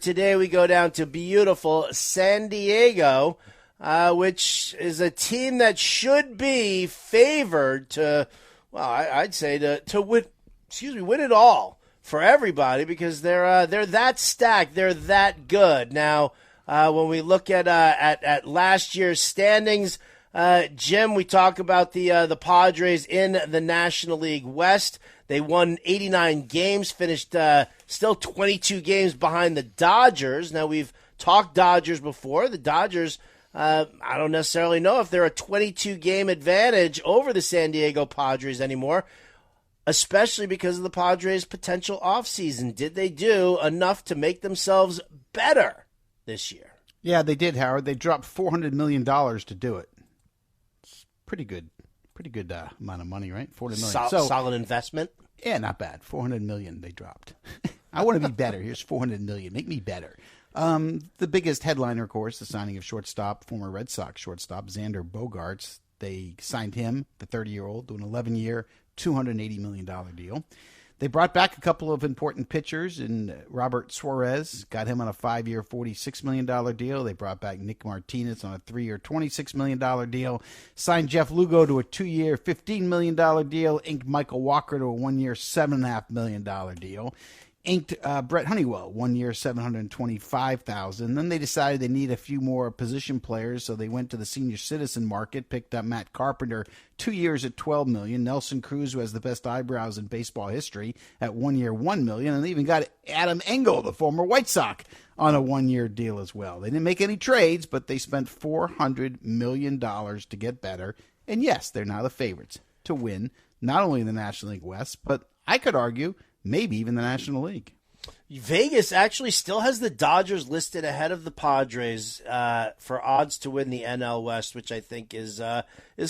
Today we go down to beautiful San Diego, which is a team that should be favored to, well, I'd say to win, win it all for everybody because they're that stacked, they're that good. Now, when we look at last year's standings, Jim, we talk about the Padres in the National League West. They won 89 games, finished still 22 games behind the Dodgers. Now, we've talked Dodgers before. The Dodgers, I don't necessarily know if they're a 22-game advantage over the San Diego Padres anymore, especially because of the Padres' potential offseason. Did they do enough to make themselves better this year? Yeah, they did, Howard. They dropped $400 million to do it. It's pretty good amount of money, right? $400 million. Solid investment. Yeah, not bad. $400 million they dropped. I want to be better. Here's $400 million. Make me better. The biggest headliner, of course, the signing of shortstop, former Red Sox shortstop, Xander Bogaerts. They signed him, the 30-year-old, to an 11-year, $280 million deal. They brought back a couple of important pitchers, and Robert Suarez got him on a 5-year, $46 million deal. They brought back Nick Martinez on a 3-year, $26 million deal. Signed Jeff Lugo to a 2-year, $15 million deal. Inked Michael Walker to a 1-year, $7.5 million deal. Inked Brett Honeywell, 1 year, $725,000. Then they decided they need a few more position players, so they went to the senior citizen market, picked up Matt Carpenter, 2 years at $12 million. Nelson Cruz, who has the best eyebrows in baseball history, at 1 year, $1 million. And they even got Adam Engel, the former White Sox, on a 1-year deal as well. They didn't make any trades, but they spent $400 million to get better. And yes, they're now the favorites to win not only the National League West, but I could argue maybe even the National League. Vegas actually still has the Dodgers listed ahead of the Padres for odds to win the NL West, which I think is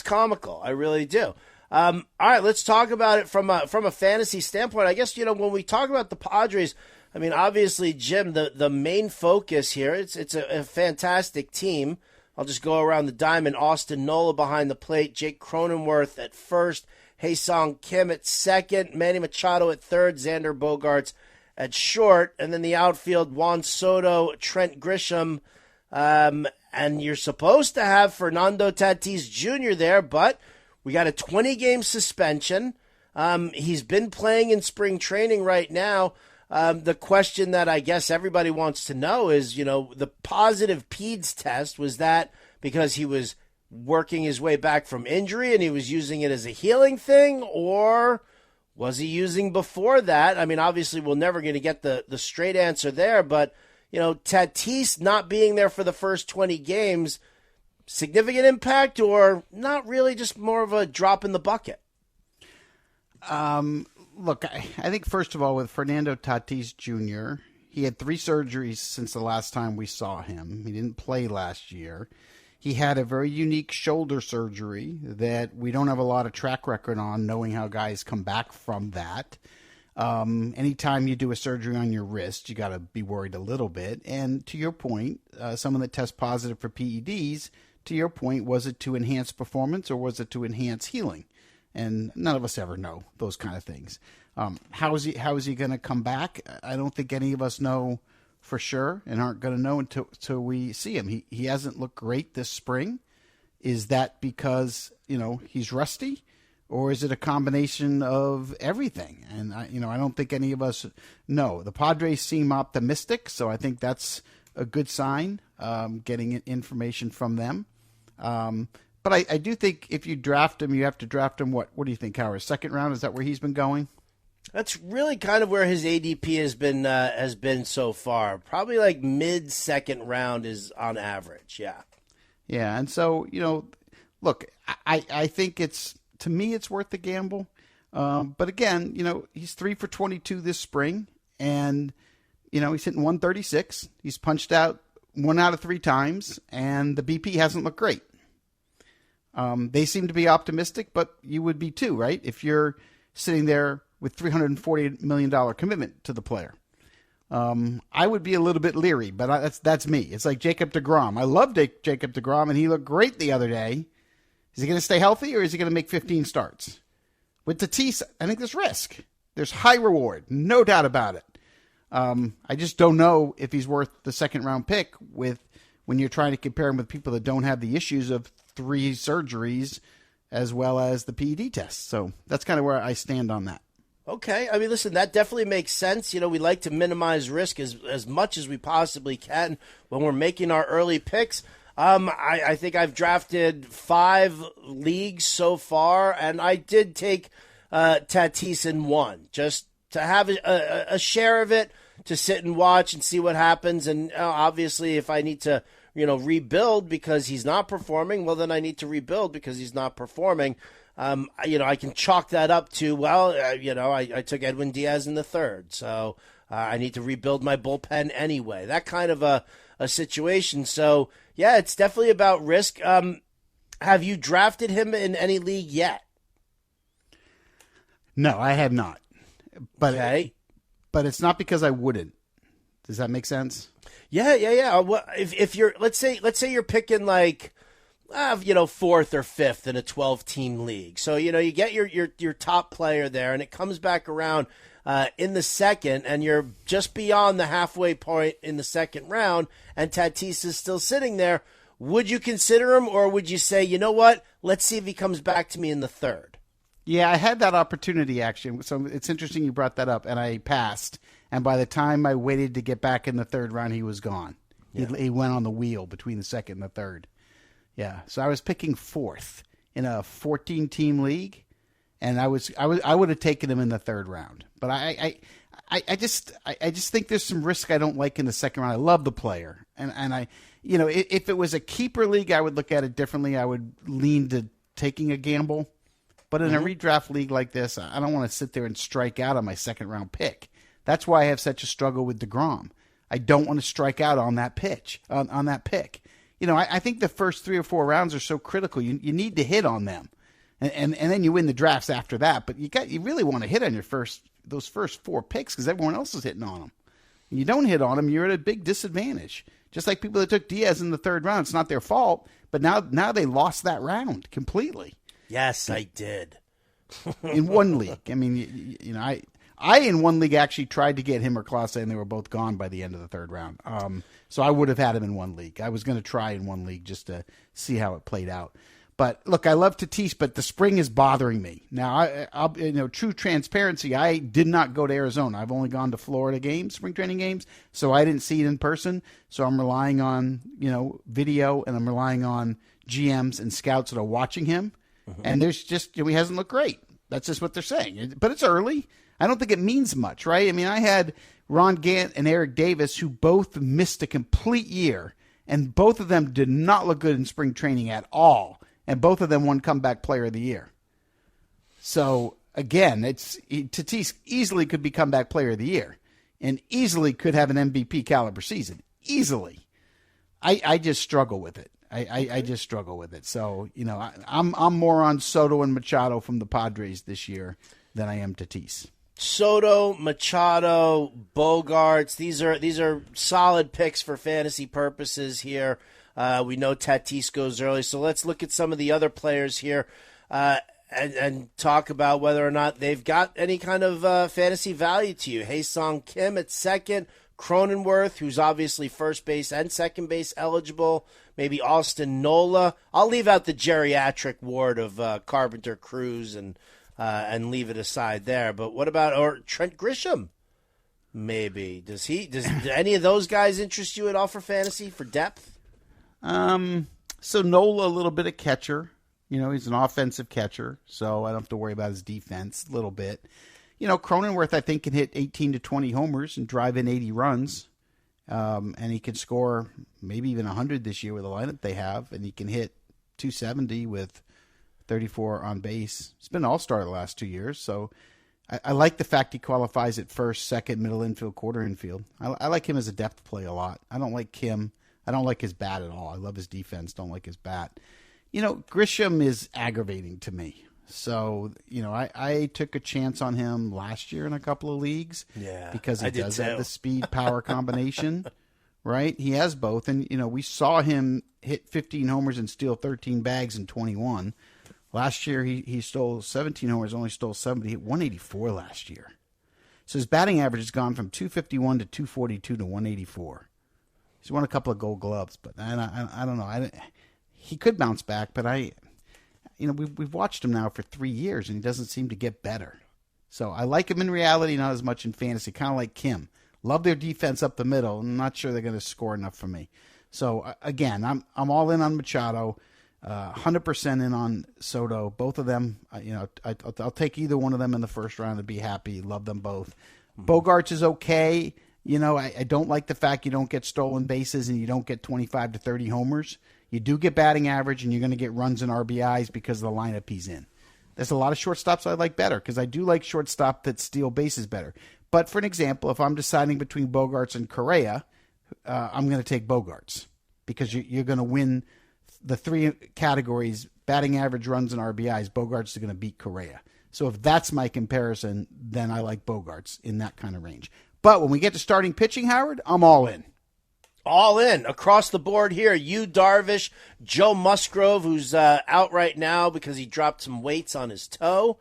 comical. I really do. All right, let's talk about it from a fantasy standpoint. I guess, when we talk about the Padres, I mean, obviously, Jim, the main focus here, it's a fantastic team. I'll just go around the diamond. Austin Nola behind the plate, Jake Cronenworth at first, Hae-Sung Kim at second, Manny Machado at third, Xander Bogaerts at short, and then the outfield, Juan Soto, Trent Grisham, and you're supposed to have Fernando Tatis Jr. there, but we got a 20-game suspension. He's been playing in spring training right now. The question that I guess everybody wants to know is, the positive PEDS test, was that because he was working his way back from injury and he was using it as a healing thing, or was he using before that? I mean, obviously we're never going to get the straight answer there, but Tatis not being there for the first 20 games, significant impact or not really, just more of a drop in the bucket? Look, I think first of all with Fernando Tatis Jr., he had 3 surgeries since the last time we saw him. He didn't play last year. He had a very unique shoulder surgery that we don't have a lot of track record on, knowing how guys come back from that. Anytime you do a surgery on your wrist, you got to be worried a little bit. And to your point, someone that tests positive for PEDs, to your point, was it to enhance performance or was it to enhance healing? And none of us ever know those kind of things. How is he going to come back? I don't think any of us know for sure, and aren't going to know until we see him. He hasn't looked great this spring. Is that because, he's rusty, or is it a combination of everything? And I don't think any of us know. The Padres seem optimistic, so I think that's a good sign, getting information from them. But I do think if you draft him, you have to draft him, what do you think, Howard? Second round, is that where he's been going? That's really kind of where his ADP has been so far. Probably like mid-second round is on average, yeah. Yeah, and so, look, I think to me it's worth the gamble. But again, he's 3 for 22 this spring, and, he's hitting 136. He's punched out 1 out of 3 times, and the BP hasn't looked great. They seem to be optimistic, but you would be too, right? If you're sitting there with $340 million commitment to the player. I would be a little bit leery, but that's me. It's like Jacob deGrom. I love Jacob deGrom, and he looked great the other day. Is he going to stay healthy, or is he going to make 15 starts? With Tatis, I think there's risk. There's high reward, no doubt about it. I just don't know if he's worth the second-round pick when you're trying to compare him with people that don't have the issues of 3 surgeries as well as the PED test. So that's kind of where I stand on that. Okay. I mean, listen, that definitely makes sense. We like to minimize risk as much as we possibly can when we're making our early picks. I think I've drafted 5 leagues so far, and I did take Tatis in 1 just to have a share of it, to sit and watch and see what happens. And obviously, if I need to, rebuild because he's not performing, well, then I need to rebuild because he's not performing. I can chalk that up to, I took Edwin Diaz in the 3rd, so I need to rebuild my bullpen anyway. That kind of a situation. So, yeah, it's definitely about risk. Have you drafted him in any league yet? No, I have not. But okay. But it's not because I wouldn't. Does that make sense? Yeah. Well, if you're, let's say you're picking like, 4th or 5th in a 12-team league. So, you get your top player there, and it comes back around in the 2nd, and you're just beyond the halfway point in the 2nd round, and Tatis is still sitting there. Would you consider him, or would you say, you know what, let's see if he comes back to me in the 3rd? Yeah, I had that opportunity, actually. So it's interesting you brought that up, and I passed. And by the time I waited to get back in the 3rd round, he was gone. Yeah. He went on the wheel between the 2nd and the 3rd. Yeah, so I was picking 4th in a 14-team league, and I would have taken him in the 3rd round. But I just think there's some risk I don't like in the 2nd round. I love the player, and I, if it was a keeper league, I would look at it differently. I would lean to taking a gamble. But in a redraft league like this, I don't want to sit there and strike out on my 2nd-round pick. That's why I have such a struggle with DeGrom. I don't want to strike out on that on that pick. I think the first 3 or 4 rounds are so critical. You need to hit on them, and then you win the drafts after that. But you really want to hit on those first 4 picks because everyone else is hitting on them. And you don't hit on them, you're at a big disadvantage. Just like people that took Diaz in the 3rd round, it's not their fault, but now they lost that round completely. Yes, I did. In one league, I mean, I in one league actually tried to get him or Clase, and they were both gone by the end of the 3rd round. So I would have had him in one league. I was going to try in one league just to see how it played out. But look, I love Tatis, but the spring is bothering me. Now, I'll true transparency, I did not go to Arizona. I've only gone to Florida games, spring training games, so I didn't see it in person. So I'm relying on video, and I'm relying on GMs and scouts that are watching him. And there's just he hasn't looked great. That's just what they're saying. But it's early. I don't think it means much, right? I mean, I had Ron Gant and Eric Davis, who both missed a complete year, and both of them did not look good in spring training at all. And both of them won comeback player of the year. So again, Tatis easily could be comeback player of the year, and easily could have an MVP caliber season. Easily. I just struggle with it. I just struggle with it. So, I'm more on Soto and Machado from the Padres this year than I am Tatis. Soto, Machado, Bogarts, these are solid picks for fantasy purposes here. We know Tatis goes early, so let's look at some of the other players here and talk about whether or not they've got any kind of fantasy value to you. Ha-Sung Kim at 2nd, Cronenworth, who's obviously first base and second base eligible, maybe Austin Nola. I'll leave out the geriatric ward of Carpenter, Cruz, and leave it aside there. But what about Trent Grisham? Maybe do any of those guys interest you at all for fantasy for depth? So Nola, a little bit of catcher. He's an offensive catcher, so I don't have to worry about his defense a little bit. Cronenworth, I think, can hit 18 to 20 homers and drive in 80 runs. And he can score maybe even 100 this year with the lineup they have, and he can hit 270 with 34 on base. He's been an all-star the last 2 years, so I like the fact he qualifies at first, second, middle infield, quarter infield. I like him as a depth play a lot. I don't like Kim. I don't like his bat at all. I love his defense, don't like his bat. Grisham is aggravating to me. So, I took a chance on him last year in a couple of leagues. Yeah, because he does have the speed-power combination, right? He has both. And, we saw him hit 15 homers and steal 13 bags in 21. Last year, he stole 17 homers, only stole 70. He hit 184 last year. So his batting average has gone from 251 to 242 to 184. He's won a couple of Gold Gloves, but I don't know. He could bounce back, but we've watched him now for 3 years, and he doesn't seem to get better. So I like him in reality, not as much in fantasy, kind of like Kim. Love their defense up the middle. I'm not sure they're going to score enough for me. So again, I'm all in on Machado, 100% in on Soto. Both of them, I'll take either one of them in the first round and be happy. Love them both. Bogarts is okay. I don't like the fact you don't get stolen bases and you don't get 25 to 30 homers. You do get batting average, and you're going to get runs and RBIs because of the lineup he's in. There's a lot of shortstops I like better because I do like shortstop that steal bases better. But for an example, if I'm deciding between Bogarts and Correa, I'm going to take Bogarts because you're going to win the 3 categories, batting average, runs, and RBIs. Bogarts is going to beat Correa. So if that's my comparison, then I like Bogarts in that kind of range. But when we get to starting pitching, Howard, I'm all in. All in across the board here. Yu Darvish, Joe Musgrove, who's out right now because he dropped some weights on his toe.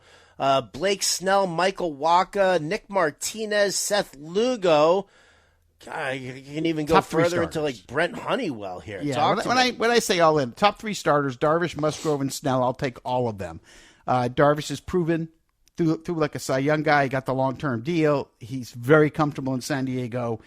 Blake Snell, Michael Wacha, Nick Martinez, Seth Lugo. God, you can even go further into like Brent Honeywell here. Yeah, when I say all in, top 3 starters, Darvish, Musgrove, and Snell, I'll take all of them. Darvish has proven through like a Cy Young guy. He got the long-term deal. He's very comfortable in San Diego.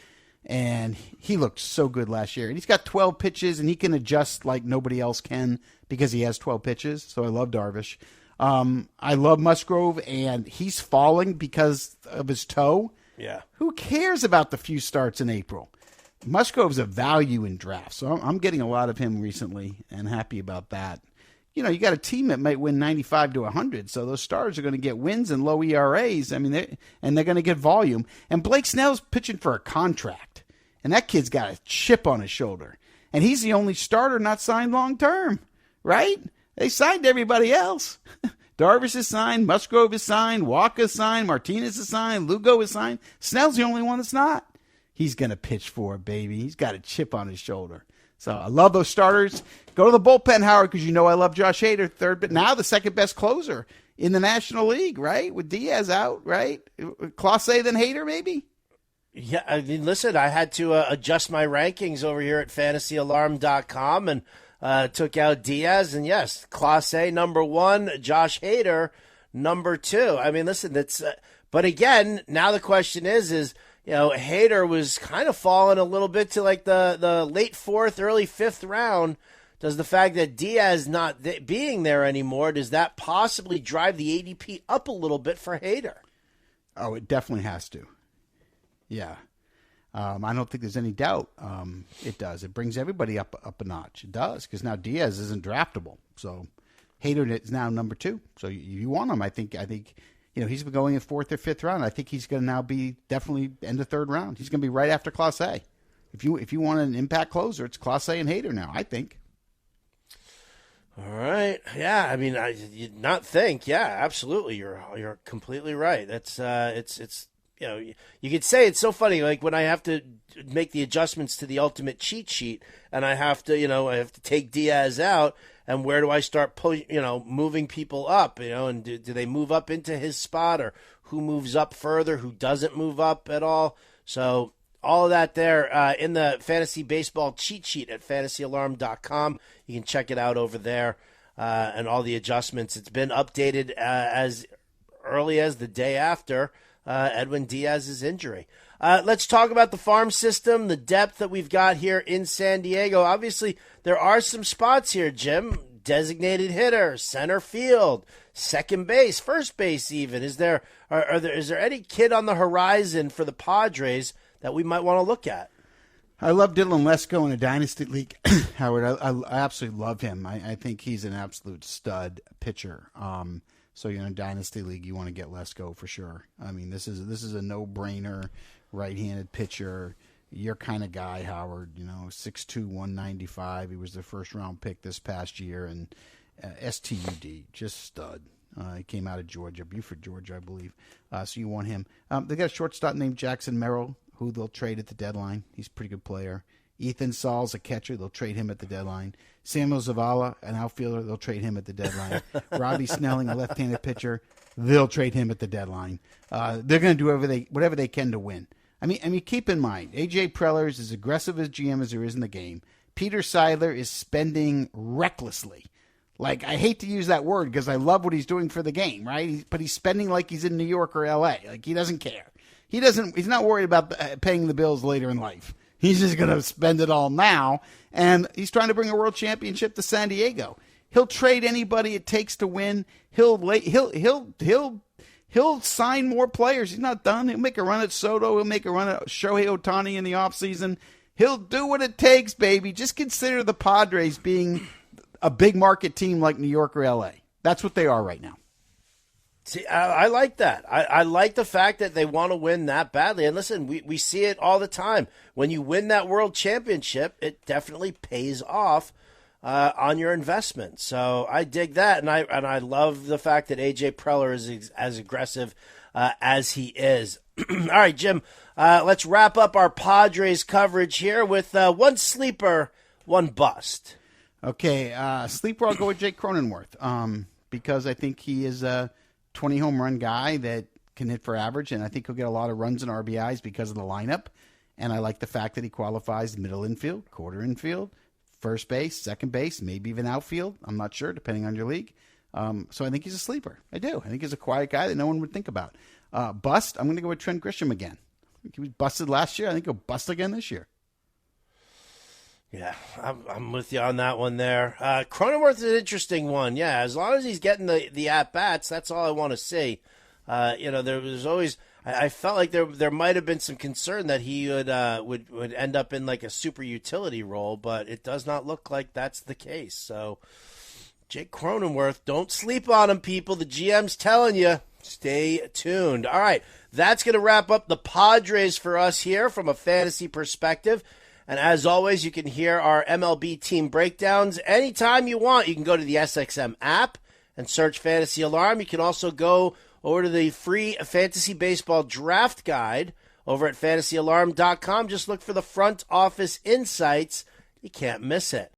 And he looked so good last year. And he's got 12 pitches, and he can adjust like nobody else can because he has 12 pitches. So I love Darvish. I love Musgrove, and he's falling because of his toe. Yeah. Who cares about the few starts in April? Musgrove's a value in drafts. So I'm getting a lot of him recently and happy about that. You got a team that might win 95 to 100, so those stars are going to get wins and low ERAs. I mean, they're going to get volume. And Blake Snell's pitching for a contract, and that kid's got a chip on his shoulder. And he's the only starter not signed long-term, right? They signed everybody else. Darvish is signed, Musgrove is signed, Wacha is signed, Martinez is signed, Lugo is signed. Snell's the only one that's not. He's going to pitch for it, baby. He's got a chip on his shoulder. So I love those starters. Go to the bullpen, Howard, because I love Josh Hader, third, but now the second best closer in the National League, right? With Diaz out, right? Clase then Hader, maybe? Yeah, I mean, listen, I had to adjust my rankings over here at fantasyalarm.com and took out Diaz. And yes, Clase number 1, Josh Hader number 2. I mean, listen, that's but again, now the question is Hader was kind of falling a little bit to like the late 4th, early 5th round. Does the fact that Diaz not being there anymore, does that possibly drive the ADP up a little bit for Hader? Oh, it definitely has to. Yeah. I don't think there's any doubt it does. It brings everybody up a notch. It does, because now Diaz isn't draftable. So Hader is now number 2. So you want him. I think he's been going in 4th or 5th round. I think he's going to now be definitely end of 3rd round. He's going to be right after Clase. If you want an impact closer, it's Clase and Hader now, I think. All right. Yeah. I mean, Yeah, absolutely. You're completely right. That's it's. You could say it's so funny. Like when I have to make the adjustments to the ultimate cheat sheet, and I have to take Diaz out, and where do I start moving people up? And do they move up into his spot, or who moves up further, who doesn't move up at all? So all of that there in the fantasy baseball cheat sheet at fantasyalarm.com. You can check it out over there, and all the adjustments. It's been updated as early as the day after Edwin Diaz's injury. Let's talk about the farm system, the depth that we've got here in San Diego. Obviously, there are some spots here, Jim. Designated hitter, center field, second base, first base even. Is there any kid on the horizon for the Padres that we might want to look at? I love Dylan Lesko in a dynasty league, Howard. I absolutely love him. I think he's an absolute stud pitcher. So in a dynasty league, you want to get Lesko for sure. I mean, this is a no-brainer, right-handed pitcher. Your kind of guy, Howard. 6'2", 195. He was the first-round pick this past year, and STUD, just stud. He came out of Georgia, Buford, Georgia, I believe. So you want him. They got a shortstop named Jackson Merrill, who they'll trade at the deadline. He's a pretty good player. Ethan Saul's a catcher. They'll trade him at the deadline. Samuel Zavala, an outfielder. They'll trade him at the deadline. Robbie Snelling, a left-handed pitcher. They'll trade him at the deadline. They're going to do whatever they can to win. I mean, keep in mind, A.J. Preller is as aggressive as GM as there is in the game. Peter Seidler is spending recklessly. Like, I hate to use that word because I love what he's doing for the game, right? But he's spending like he's in New York or L.A. Like, he doesn't care. He's not worried about paying the bills later in life. He's just going to spend it all now, and he's trying to bring a world championship to San Diego. He'll trade anybody it takes to win. He'll sign more players. He's not done. He'll make a run at Soto. He'll make a run at Shohei Ohtani in the offseason. He'll do what it takes, baby. Just consider the Padres being a big market team like New York or L.A. That's what they are right now. See, I like that. I like the fact that they want to win that badly. And listen, we see it all the time. When you win that world championship, it definitely pays off on your investment. So I dig that, and I love the fact that A.J. Preller is as aggressive as he is. All right, Jim, let's wrap up our Padres coverage here with one sleeper, one bust. Okay, sleeper, I'll go with Jake Cronenworth because I think he is a 20 home run guy that can hit for average, and I think he'll get a lot of runs and RBIs because of the lineup. And I like the fact that he qualifies middle infield, quarter infield, first base, second base, maybe even outfield. I'm not sure, depending on your league. So I think he's a sleeper. I do. I think he's a quiet guy that no one would think about. Bust, I'm going to go with Trent Grisham again. I think he was busted last year. I think he'll bust again this year. Yeah, I'm with you on that one there. Cronenworth is an interesting one. Yeah, as long as he's getting the at-bats, that's all I want to see. There was always I felt like there might have been some concern that he would end up in like a super utility role, but it does not look like that's the case. So Jake Cronenworth, don't sleep on him, people. The GM's telling you, stay tuned. All right, that's going to wrap up the Padres for us here from a fantasy perspective. And as always, you can hear our MLB team breakdowns anytime you want. You can go to the SXM app and search Fantasy Alarm. You can also go over to the free Fantasy Baseball Draft Guide over at fantasyalarm.com. Just look for the front office insights. You can't miss it.